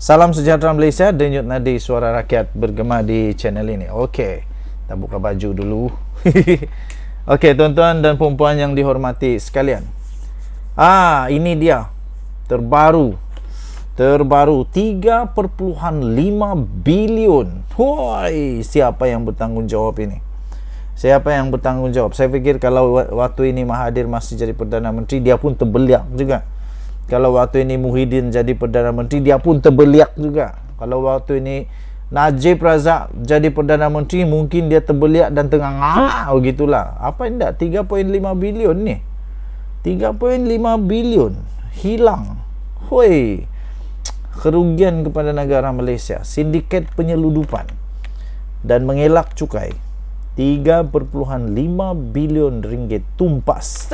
Salam sejahtera Malaysia, denyut nadi suara rakyat bergema di channel ini. Okey, kita buka baju dulu. Okey, tuan-tuan dan puan-puan yang dihormati sekalian. Ini dia. Terbaru 3.5 bilion. Hoi, siapa yang bertanggung jawab ini? Siapa yang bertanggung jawab? Saya fikir kalau waktu ini Mahathir masih jadi Perdana Menteri, dia pun terbeliak juga. Kalau waktu ini Muhyiddin jadi Perdana Menteri, dia pun terbeliak juga. Kalau waktu ini Najib Razak jadi Perdana Menteri, mungkin dia terbeliak dan tengah begitulah. Apa indak 3.5 bilion ni? 3.5 bilion hilang. Hoi. Kerugian kepada negara Malaysia, sindiket penyeludupan dan mengelak cukai. 3.5 bilion ringgit tumpas.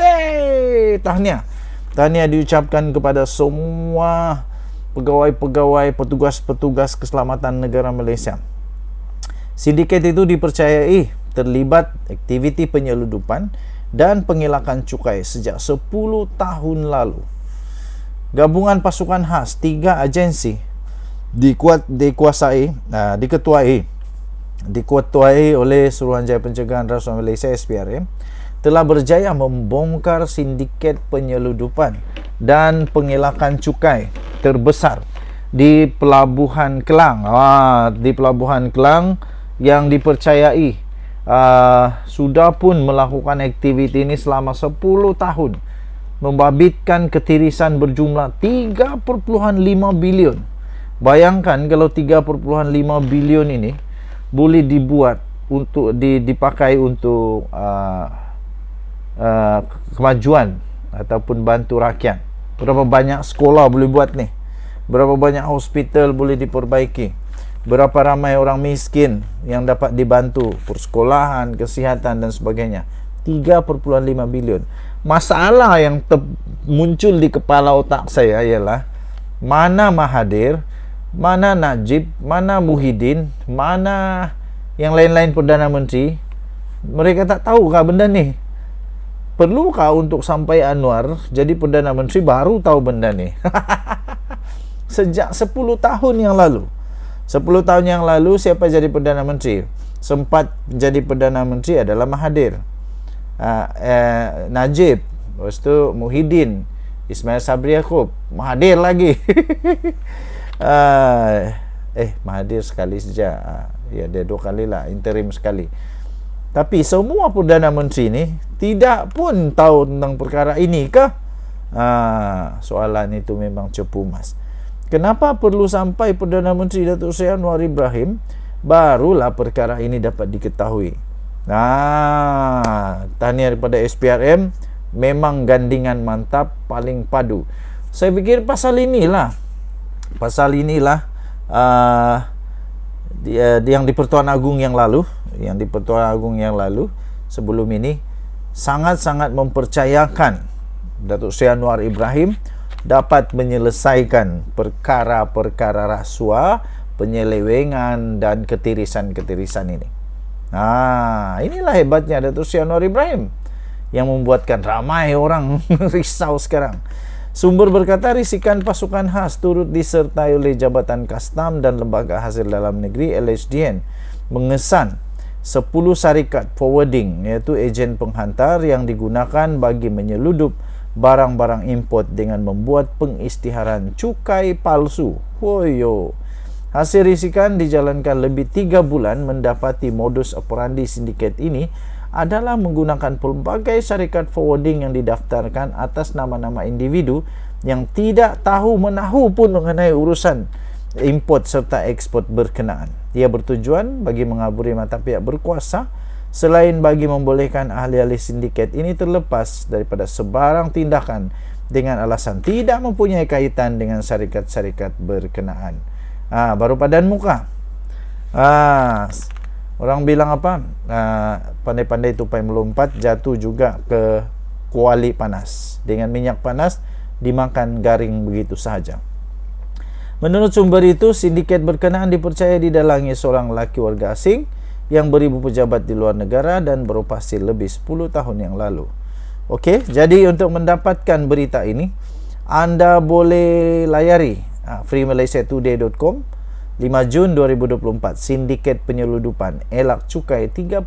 Tahniah diucapkan kepada semua pegawai-pegawai, petugas-petugas keselamatan negara Malaysia. Sindiket itu dipercayai terlibat aktiviti penyeludupan dan pengelakan cukai sejak 10 tahun lalu. Gabungan pasukan khas 3 agensi diketuai oleh Suruhanjaya Pencegahan Rasuah Malaysia SPRM telah berjaya membongkar sindiket penyeludupan dan pengelakan cukai terbesar di Pelabuhan Kelang. Di Pelabuhan Kelang yang dipercayai sudah pun melakukan aktiviti ini selama 10 tahun, membabitkan ketirisan berjumlah 3.5 bilion. Bayangkan kalau 3.5 bilion ini boleh dibuat untuk dipakai untuk kemajuan ataupun bantu rakyat. Berapa banyak sekolah boleh buat ni? Berapa banyak hospital boleh diperbaiki? Berapa ramai orang miskin yang dapat dibantu, persekolahan, kesihatan dan sebagainya. 3.5 bilion. Masalah yang muncul di kepala otak saya ialah mana Mahathir, mana Najib, mana Muhyiddin, mana yang lain-lain Perdana Menteri. Mereka tak tahukah benda ni? Perlukah untuk sampai Anwar jadi Perdana Menteri baru tahu benda ni? Sejak 10 tahun yang lalu. 10 tahun yang lalu siapa jadi Perdana Menteri? Sempat jadi Perdana Menteri adalah Mahathir, Najib, lepas tu Muhyiddin, Ismail Sabri Yaakob, Mahathir lagi. Mahathir sekali saja. Ya, dia 2 kali lah, interim sekali. Tapi semua Perdana Menteri ni tidak pun tahu tentang perkara ini ke? Soalan itu memang cepu mas. Kenapa perlu sampai Perdana Menteri Datuk Seri Anwar Ibrahim barulah perkara ini dapat diketahui? Tahniah kepada SPRM, memang gandingan mantap, paling padu. Saya fikir pasal inilah yang di Pertuan Agong yang lalu, sebelum ini sangat-sangat mempercayakan Datuk Seri Anwar Ibrahim dapat menyelesaikan perkara-perkara rasuah, penyelewengan dan ketirisan-ketirisan ini. Inilah hebatnya Datuk Seri Anwar Ibrahim yang membuatkan ramai orang risau sekarang. Sumber berkata risikan pasukan khas turut disertai oleh Jabatan Kastam dan Lembaga Hasil Dalam Negeri LHDN mengesan 10 syarikat forwarding, iaitu ejen penghantar yang digunakan bagi menyeludup barang-barang import dengan membuat pengisytiharan cukai palsu. Hasil risikan dijalankan lebih 3 bulan mendapati modus operandi sindiket ini adalah menggunakan pelbagai syarikat forwarding yang didaftarkan atas nama-nama individu yang tidak tahu menahu pun mengenai urusan import serta ekspor berkenaan. Ia bertujuan bagi mengaburi mata pihak berkuasa selain bagi membolehkan ahli-ahli sindiket ini terlepas daripada sebarang tindakan dengan alasan tidak mempunyai kaitan dengan syarikat-syarikat berkenaan. Baru padan muka. Orang bilang apa? Pandai-pandai tupai melompat, jatuh juga ke kuali panas. Dengan minyak panas dimakan garing begitu sahaja. Menurut sumber itu, sindiket berkenaan dipercaya didalangi seorang lelaki warga asing yang beribu pejabat di luar negara dan beroperasi lebih 10 tahun yang lalu. Okey, jadi untuk mendapatkan berita ini, anda boleh layari freemalaysiatoday.com 5 Jun 2024, sindiket penyeludupan elak cukai 3,5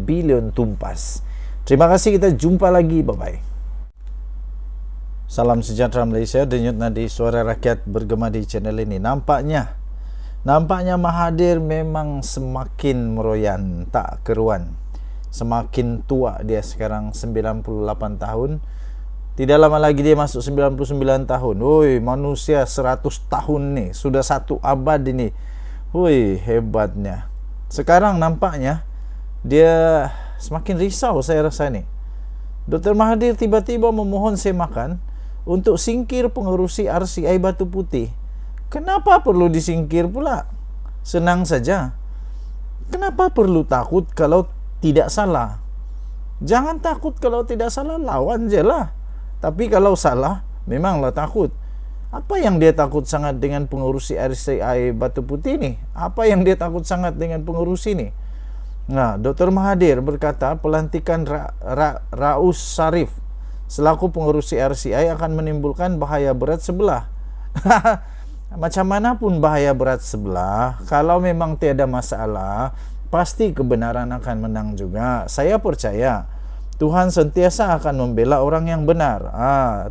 bilion tumpas. Terima kasih, kita jumpa lagi, bye-bye. Salam sejahtera Malaysia, denyut nadi suara rakyat bergema di channel ini. Nampaknya Mahathir memang semakin meroyan, tak keruan. Semakin tua dia sekarang, 98 tahun. Tidak lama lagi dia masuk 99 tahun. Woi, manusia 100 tahun nih, sudah 1 abad ini. Woi, hebatnya. Sekarang nampaknya dia semakin risau, saya rasa nih. Dr. Mahathir tiba-tiba memohon semakan untuk singkir pengerusi RCI Batu Putih. Kenapa perlu disingkir pula? Senang saja. Kenapa perlu takut kalau tidak salah? Jangan takut kalau tidak salah, lawan je lah. Tapi kalau salah, memanglah takut. Apa yang dia takut sangat dengan pengurusi RCI Batu Putih ni? Apa yang dia takut sangat dengan pengurusi ni? Nah, Dr. Mahathir berkata pelantikan Raus Syarif selaku pengurusi RCI akan menimbulkan bahaya berat sebelah. Macam mana pun bahaya berat sebelah, kalau memang tiada masalah, pasti kebenaran akan menang juga. Saya percaya Tuhan sentiasa akan membela orang yang benar.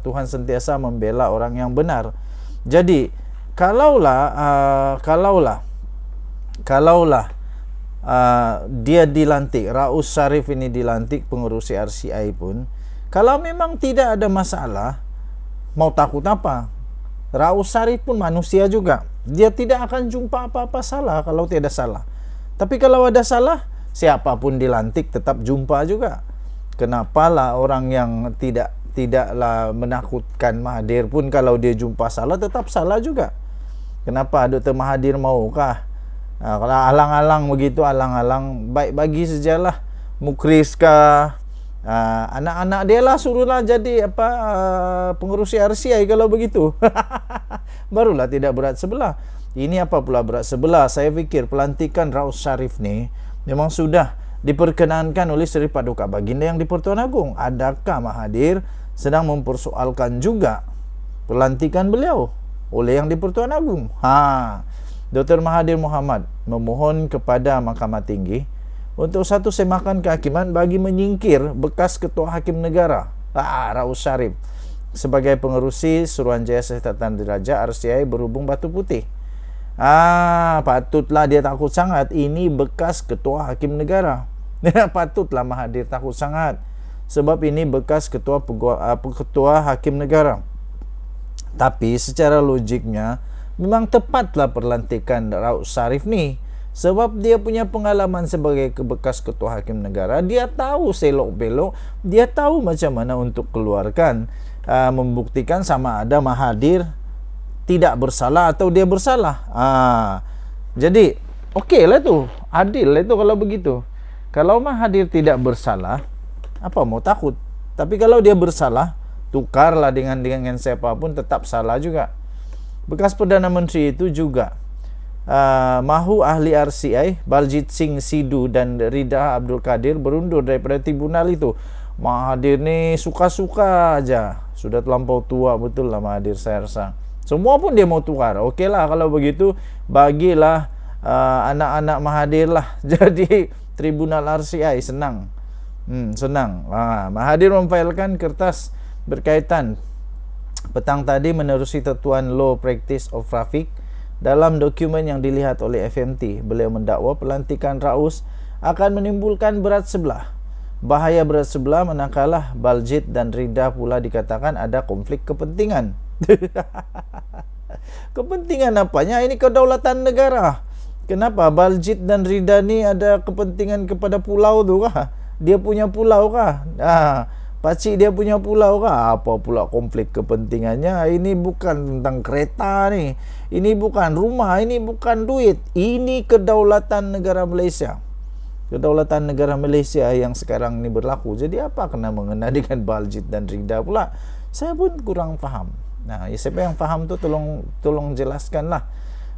Tuhan sentiasa membela orang yang benar. Jadi, kalaulah dia dilantik, Raus Syarif ini dilantik pengurusi RCI pun, kalau memang tidak ada masalah, mau takut apa? Raus Syarif pun manusia juga. Dia tidak akan jumpa apa-apa salah kalau tidak salah. Tapi kalau ada salah, siapapun dilantik tetap jumpa juga. Kenapalah orang yang tidaklah menakutkan Mahathir pun kalau dia jumpa salah tetap salah juga. Kenapa Dr. Mahathir maukah? Kalau alang-alang begitu, alang-alang, baik bagi sajalah. Mukris kah? Anak-anak dia lah suruhlah jadi pengurusi RCI kalau begitu. Barulah tidak berat sebelah. Ini apa pula berat sebelah? Saya fikir pelantikan Raus Syarif ni memang sudah diperkenankan oleh Seri Paduka Baginda yang di-Pertuan Agong. Adakah Mahathir sedang mempersoalkan juga pelantikan beliau oleh yang di-Pertuan Agong? Dr. Mahathir Mohamad memohon kepada Mahkamah Tinggi untuk satu semakan kehakiman bagi menyingkir bekas Ketua Hakim Negara Raus Syarif sebagai pengerusi Suruhanjaya Siasatan Diraja RCI berhubung Batu Putih. Patutlah dia takut sangat. Ini bekas Ketua Hakim Negara. Patutlah Mahathir takut sangat, sebab ini bekas Ketua Hakim Negara. Tapi secara logiknya memang tepatlah pelantikan Raus Syarif ni, sebab dia punya pengalaman sebagai bekas Ketua Hakim Negara. Dia tahu selok-belok, dia tahu macam mana untuk keluarkan, membuktikan sama ada Mahathir tidak bersalah atau dia bersalah. Jadi okey lah tu, adil lah tu kalau begitu. Kalau Mahathir tidak bersalah, apa mau takut? Tapi kalau dia bersalah, tukarlah dengan siapapun tetap salah juga. Bekas Perdana Menteri itu juga mahu ahli RCI Baljit Singh Sidhu dan Rida Abdul Kadir berundur daripada tribunal itu. Mahathir ni suka-suka aja. Sudah terlampau tua betul lah Mahathir, saya rasa. Semua pun dia mau tukar. Okeylah kalau begitu, bagilah anak-anak Mahathir lah jadi tribunal RCI. Senang. Senang. Mahathir memfailkan kertas berkaitan petang tadi menerusi Tetuan Law Practice of Traffic. Dalam dokumen yang dilihat oleh FMT, beliau mendakwa pelantikan Raus akan menimbulkan berat sebelah. Bahaya berat sebelah manakala Baljit dan Rida pula dikatakan ada konflik kepentingan. Kepentingan apanya? Ini kedaulatan negara. Kenapa Baljit dan Rida ni ada kepentingan kepada pulau tu kah? Dia punya pulau kah? Pakcik dia punya pulau kah? Apa pula konflik kepentingannya? Ini bukan tentang kereta ni. Ini bukan rumah, ini bukan duit. Ini kedaulatan negara Malaysia. Kedaulatan negara Malaysia yang sekarang ni berlaku. Jadi apa kena mengena dengan Baljit dan Rida pula? Saya pun kurang faham. Siapa yang faham tu tolong jelaskanlah.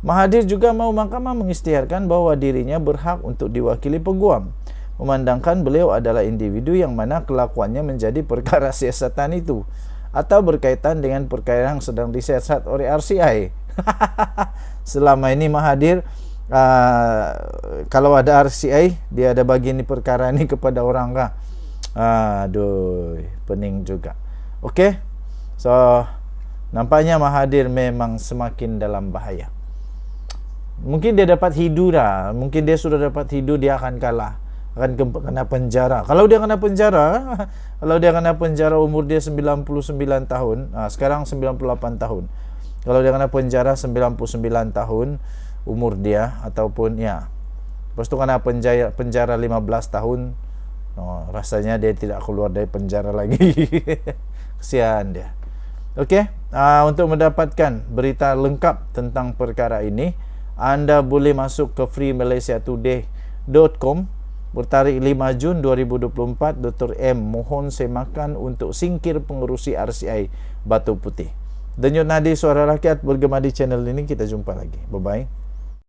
Mahathir juga mahu mahkamah mengisytiharkan bahawa dirinya berhak untuk diwakili peguam, memandangkan beliau adalah individu yang mana kelakuannya menjadi perkara siasatan itu. atau berkaitan dengan perkara yang sedang disiasat oleh RCI. Selama ini Mahathir, kalau ada RCI, dia ada bagi ni perkara ni kepada orang kah? Aduh, pening juga. Okey. So, nampaknya Mahathir memang semakin dalam bahaya. Mungkin dia dapat hidu dah. Mungkin dia sudah dapat hidu, dia akan kalah. Akan kena penjara. Kalau dia kena penjara, umur dia 99 tahun. Sekarang 98 tahun. Kalau dia kena penjara 99 tahun umur dia, ataupun ya, lepas tu kena penjara 15 tahun, rasanya dia tidak keluar dari penjara lagi. Kesian dia. Okey, untuk mendapatkan berita lengkap tentang perkara ini, anda boleh masuk ke freemalaysiatoday.com. Bertarikh 5 Jun 2024, Dr. M mohon semakan untuk singkir pengerusi RCI Batu Putih. Denyut nadi suara rakyat bergema di channel ini. Kita jumpa lagi. Bye-bye.